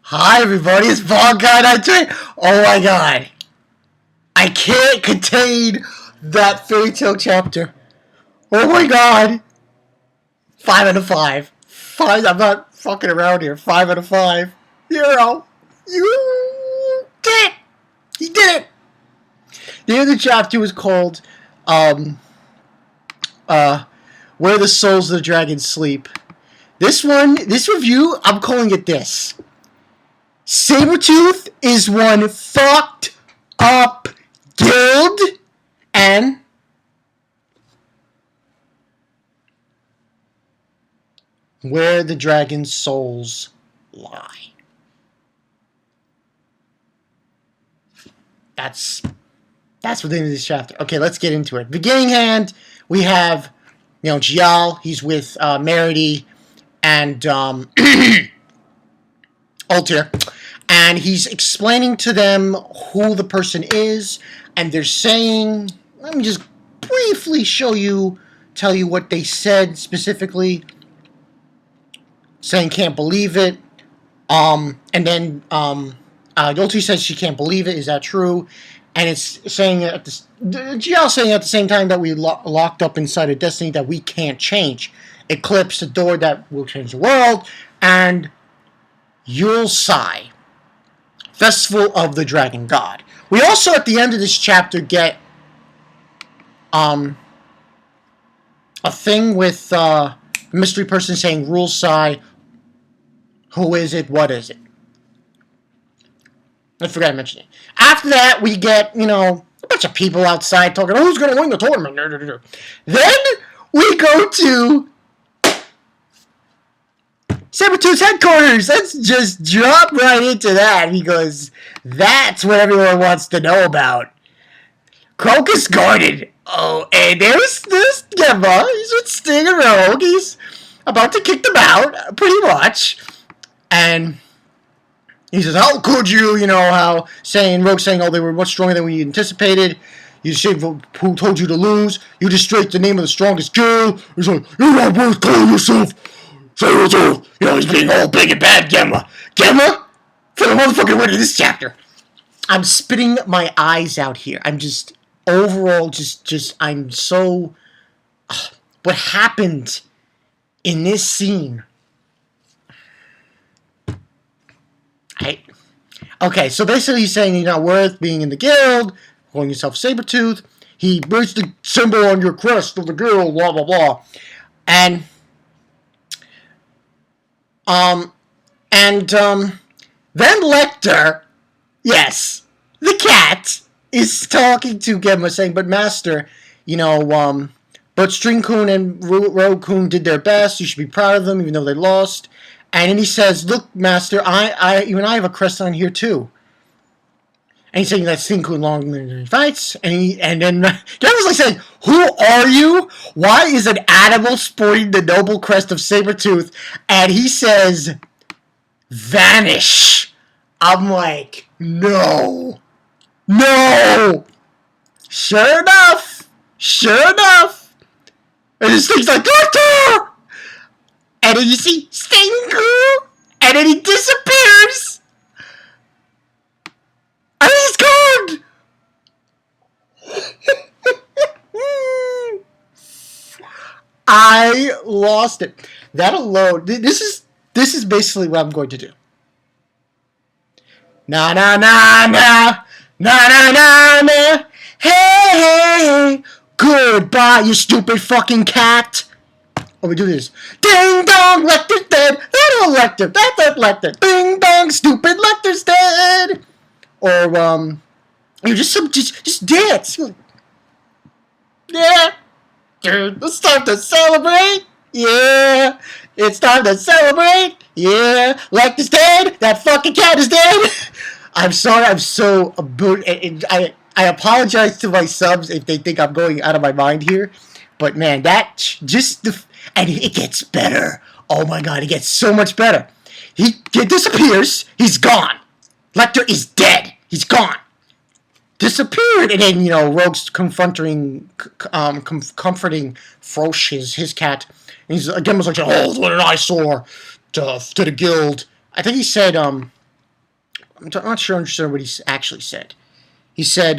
Hi everybody, it's Ball Guy 93. Oh my god. I can't contain that fairy tale chapter. Oh my god. 5 out of 5. I'm not fucking around here. 5 out of 5. Hero. You did it. He did it. The other chapter was called, Where the Souls of the Dragons Sleep. This review, I'm calling it this. Sabertooth is one fucked up guild, and where the dragon's souls lie. That's what the end of this chapter. Okay, let's get into it. Beginning hand, we have, Gial. He's with Merity and Altair. And he's explaining to them who the person is, and they're saying, let me just briefly tell you what they said specifically. Saying can't believe it. And then Yolti says she can't believe it. Is that true? And it's saying Gial saying at the same time that we locked up inside of Destiny that we can't change. Eclipse, the door that will change the world, and Yule Sai, Festival of the Dragon God. We also, at the end of this chapter, get a thing with a mystery person saying, Rule Sai, who is it, what is it? I forgot to mention it. After that, we get, a bunch of people outside talking, who's going to win the tournament? Then we go to Sabertooth's headquarters. Let's just drop right into that because that's what everyone wants to know about. Crocus Garden. Oh, and there's this Gemma. He's with Sting and Rogue. He's about to kick them out, pretty much. And he says, how could you, Rogue saying, oh, they were much stronger than we anticipated. You should who told you to lose. You just straight the name of the strongest guild. He's like, you're not worth calling yourself Sabertooth. He's being all big and bad, Gemma. Gemma? For the motherfucking win of this chapter. I'm spitting my eyes out here. I'm just, overall, I'm so... what happened in this scene? Okay, so basically he's saying you're not worth being in the guild, calling yourself Sabertooth. He breaks the symbol on your crest of the guild, blah, blah, blah. And then Lector, yes, the cat, is talking to Gemma saying, but Master, but String-kun and Rogue-kun did their best. You should be proud of them, even though they lost. And then he says, look, Master, even I have a crest on here, too. And he's saying that String-kun long fights. And then Gemma's like saying, who are you? Why is an animal sporting the noble crest of Sabertooth? And he says, vanish. I'm like, no. Sure enough. And this thing's like, Doctor! And then you see Sting-kun, and then he disappears. And he's gone. I lost it. That alone. This is basically what I'm going to do. Na na na na na na na na. Hey, goodbye, you stupid fucking cat. Oh, we do this. Ding dong, Lecter's dead. That old Lecter. That's that Lecter. Ding dong, stupid Lecter's dead. Or just dance. Yeah, dude, it's time to celebrate. Yeah, it's time to celebrate. Yeah, Lecter's dead. That fucking cat is dead. I'm sorry. I'm so I apologize to my subs if they think I'm going out of my mind here. But man, and it gets better. Oh my god, it gets so much better. He disappears. He's gone. Lecter is dead. He's gone. Disappeared. And then, Rogue's comforting Frosh, his cat. And he's again was like, oh, what an eyesore to the guild. I think he said, I'm not sure I understood what he actually said. He said,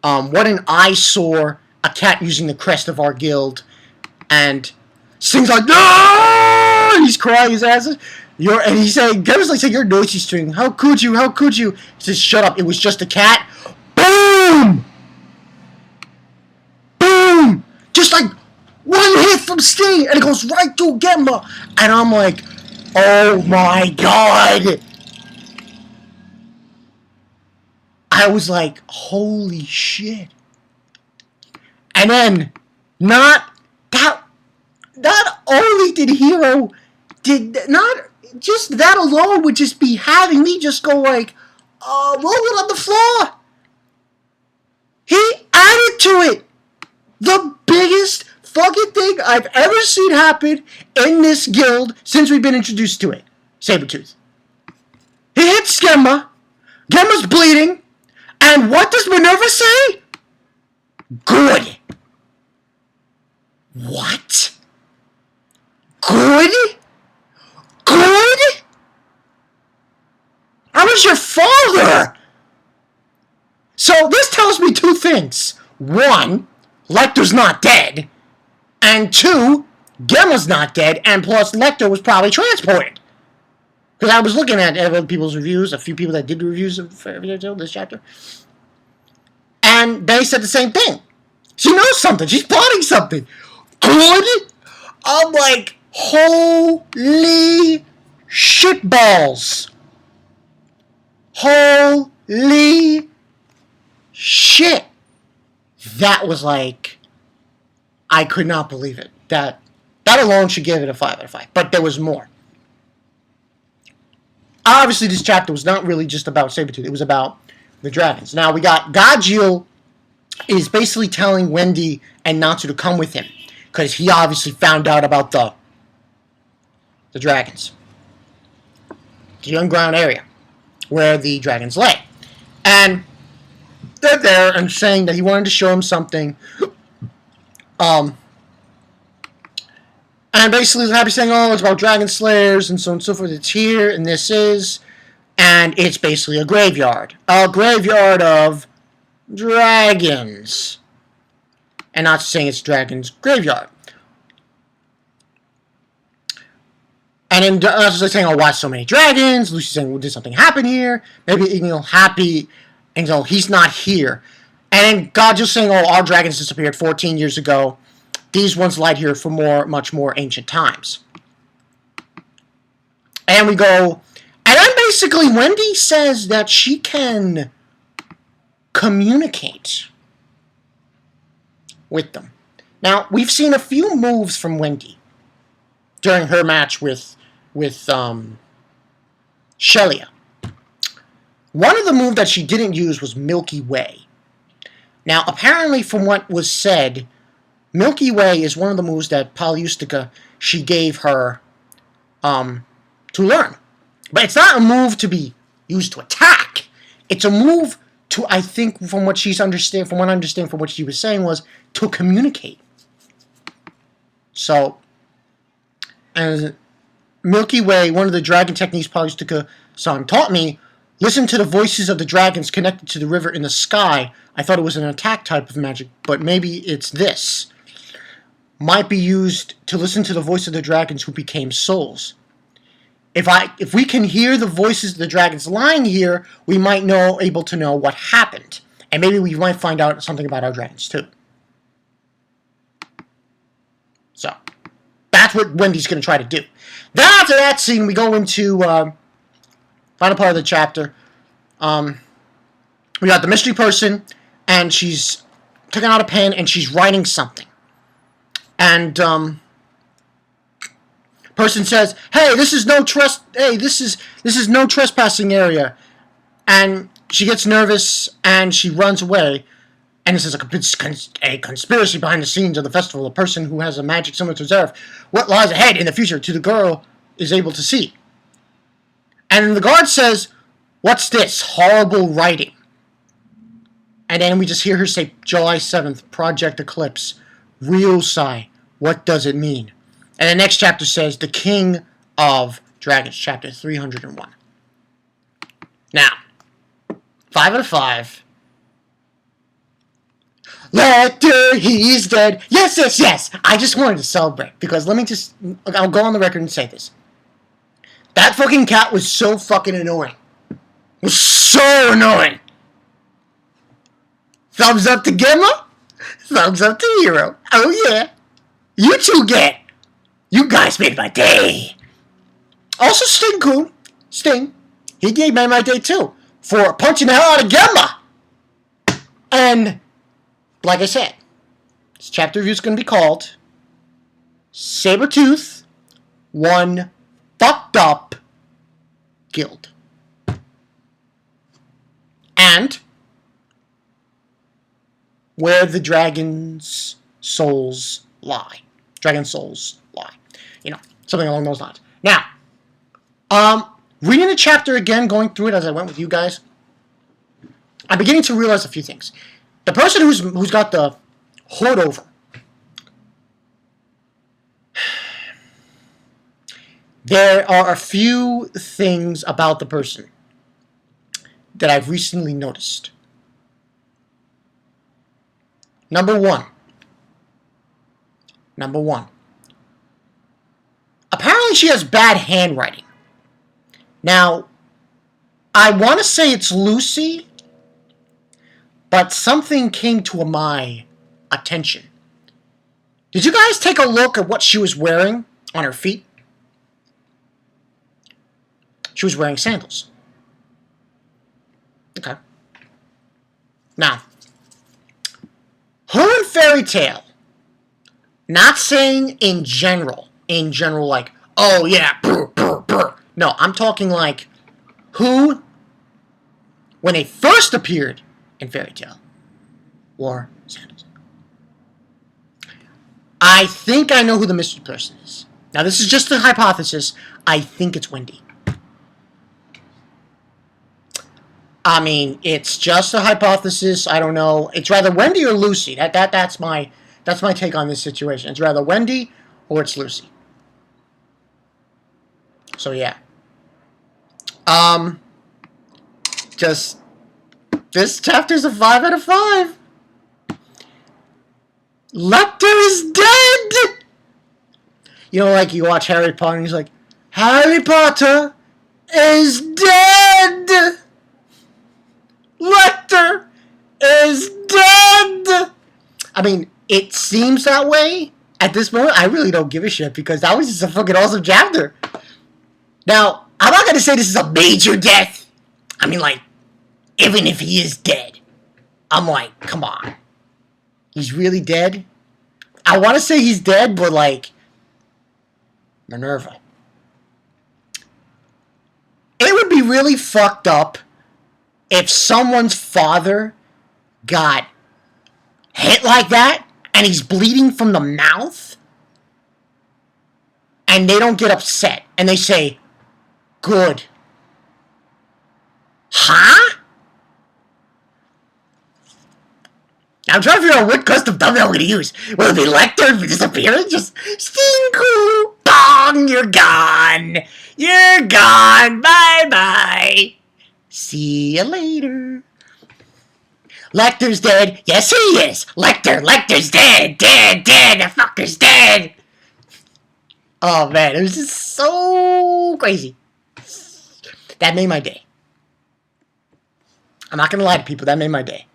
what an eyesore, a cat using the crest of our guild, and sings like, no! And he's crying his ass. And he's saying, Kevin's like saying, you're noisy string. How could you? How could you? He says, shut up. It was just a cat. Boom! Boom! Just like one hit from Sting, and it goes right to Gemma. And I'm like, oh my god! I was like, holy shit. And then, not only did Hero, not just that alone would just be having me just go like, rolling on the floor. He added to it the biggest fucking thing I've ever seen happen in this guild since we've been introduced to it. Sabertooth. He hits Gemma. Gemma's bleeding. And what does Minerva say? Good. What? Good? Good? I was your father! So this tells me two things. One, Lecter's not dead. And two, Gemma's not dead, and plus Lecter was probably transported. Because I was looking at other people's reviews, a few people that did reviews of this chapter, and they said the same thing. She knows something. She's plotting something. Good? I'm like, holy shitballs. Holy shit. That was like, I could not believe it. That alone should give it a 5 out of 5. But there was more. Obviously, this chapter was not really just about Sabertooth. It was about the dragons. Now, we got Gajeel is basically telling Wendy and Natsu to come with him. Because he obviously found out about the dragons. The underground area where the dragons lay. And they're there and saying that he wanted to show him something. And basically, Happy saying, oh, it's about dragon slayers and so on and so forth. It's here, and this is. And it's basically a graveyard. A graveyard of dragons. And not saying it's dragon's graveyard. And then Natsu's saying, oh, why so many dragons? Lucy's saying, well, did something happen here? Maybe, Happy, and he's not here. And then God just saying, oh, our dragons disappeared 14 years ago. These ones lied here for much more ancient times. And we go, and then basically Wendy says that she can communicate with them. Now, we've seen a few moves from Wendy during her match with Shelia. One of the moves that she didn't use was Milky Way. Now, apparently from what was said, Milky Way is one of the moves that Polyustica, she gave her to learn. But it's not a move to be used to attack. It's a move to, I think, from what I understand from what she was saying, was to communicate. So, as Milky Way, one of the dragon techniques Polyustica-san taught me, listen to the voices of the dragons connected to the river in the sky. I thought it was an attack type of magic, but maybe it's this. Might be used to listen to the voice of the dragons who became souls. If we can hear the voices of the dragons lying here, we might able to know what happened. And maybe we might find out something about our dragons too. So, that's what Wendy's going to try to do. Then after that scene, we go into final part of the chapter. We got the mystery person, and she's taking out a pen, and she's writing something. And person says, "Hey, this is no no trespassing area." And she gets nervous and she runs away. And this is a conspiracy behind the scenes of the festival. A person who has a magic similar to Zeref. What lies ahead in the future to the girl is able to see. And the guard says, "What's this horrible writing?" And then we just hear her say, July 7th, Project Eclipse. Ryosai, what does it mean? And the next chapter says, The King of Dragons, chapter 301. Now, 5 out of 5. Lecter, he's dead. Yes, yes, yes. I just wanted to celebrate because I'll go on the record and say this. That fucking cat was so fucking annoying. It was so annoying. Thumbs up to Gemma. Thumbs up to Hero. Oh yeah. You two get. You guys made my day. Also Sting cool. Sting. He made my day too. For punching the hell out of Gemma. And like I said, this chapter review is going to be called Sabertooth One Fucked Up Guild. And Where the Dragon's Souls Lie. Dragon Souls Lie. You know, something along those lines. Now, reading the chapter again, going through it as I went with you guys, I'm beginning to realize a few things. The person who's got the hood over, there are a few things about the person that I've recently noticed. Number one. Apparently she has bad handwriting. Now, I want to say it's Lucy, but something came to my attention. Did you guys take a look at what she was wearing on her feet? She was wearing sandals. Okay. Now, her and Fairy Tale, not saying in general like, oh yeah, brr, brr, brr. No, I'm talking like who, when they first appeared in Fairy Tale, wore sandals. I think I know who the mystery person is. Now, this is just a hypothesis. I think it's Wendy. I mean, it's just a hypothesis. I don't know. It's rather Wendy or Lucy. That's my take on this situation. It's rather Wendy or it's Lucy. So yeah. Just this chapter's a 5 out of 5. Lecter is dead. You know, like you watch Harry Potter and he's like, Harry Potter is dead. Lecter is dead. I mean, it seems that way at this moment. I really don't give a shit because that was just a fucking awesome chapter. Now, I'm not gonna say this is a major death. I mean, like, even if he is dead, I'm like, come on. He's really dead? I want to say he's dead, but like, Minerva. It would be really fucked up if someone's father got hit like that and he's bleeding from the mouth and they don't get upset and they say, good. Huh? I'm trying to figure out what custom thumbnail I'm going to use. Will it be Lecter for disappearing? Just Stinku, bong, you're gone. You're gone. Bye-bye. See you later. Lecter's dead. Yes, he is. Lecter's dead. Dead. The fucker's dead. Oh, man. It was just so crazy. That made my day. I'm not going to lie to people. That made my day.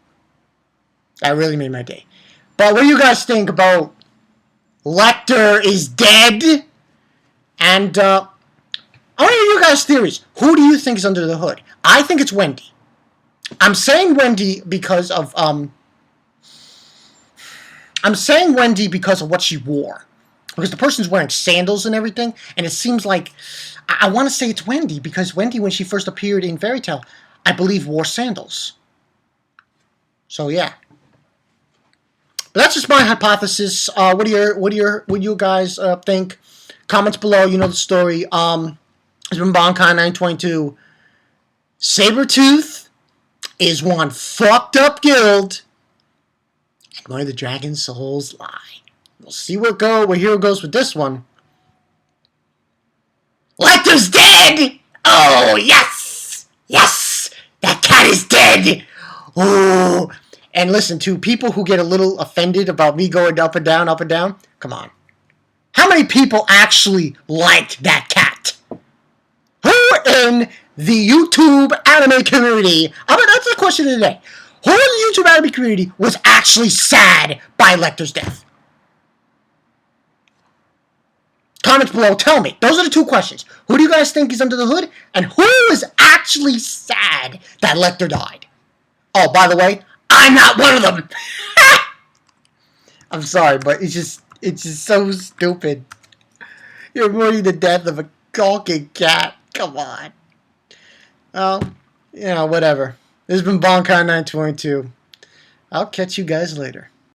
That really made my day. But what do you guys think about Lecter is dead? And I want to hear you guys' theories. Who do you think is under the hood? I think it's Wendy. I'm saying Wendy because of what she wore. Because the person's wearing sandals and everything, and it seems like I want to say it's Wendy because Wendy, when she first appeared in Fairy Tale, I believe wore sandals. So yeah. But that's just my hypothesis. What do you guys think? Comments below. You know the story. It's been Bonkai922. Sabertooth is one fucked up guild, and where the dragon souls lie. We'll see where Hero goes with this one. Lecter's dead. Oh yes, yes. dead. Oh. And listen, to people who get a little offended about me going up and down, come on. How many people actually like that cat? Who in the YouTube anime community, I mean, that's the question of the day. Who in the YouTube anime community was actually sad by Lecter's death? Comments below, tell me. Those are the two questions. Who do you guys think is under the hood? And who is actually sad that Lecter died? Oh, by the way, I'm not one of them. I'm sorry, but it's just so stupid. You're mourning the death of a gawking cat. Come on. Well, you know, whatever. This has been Bonkai 922. I'll catch you guys later.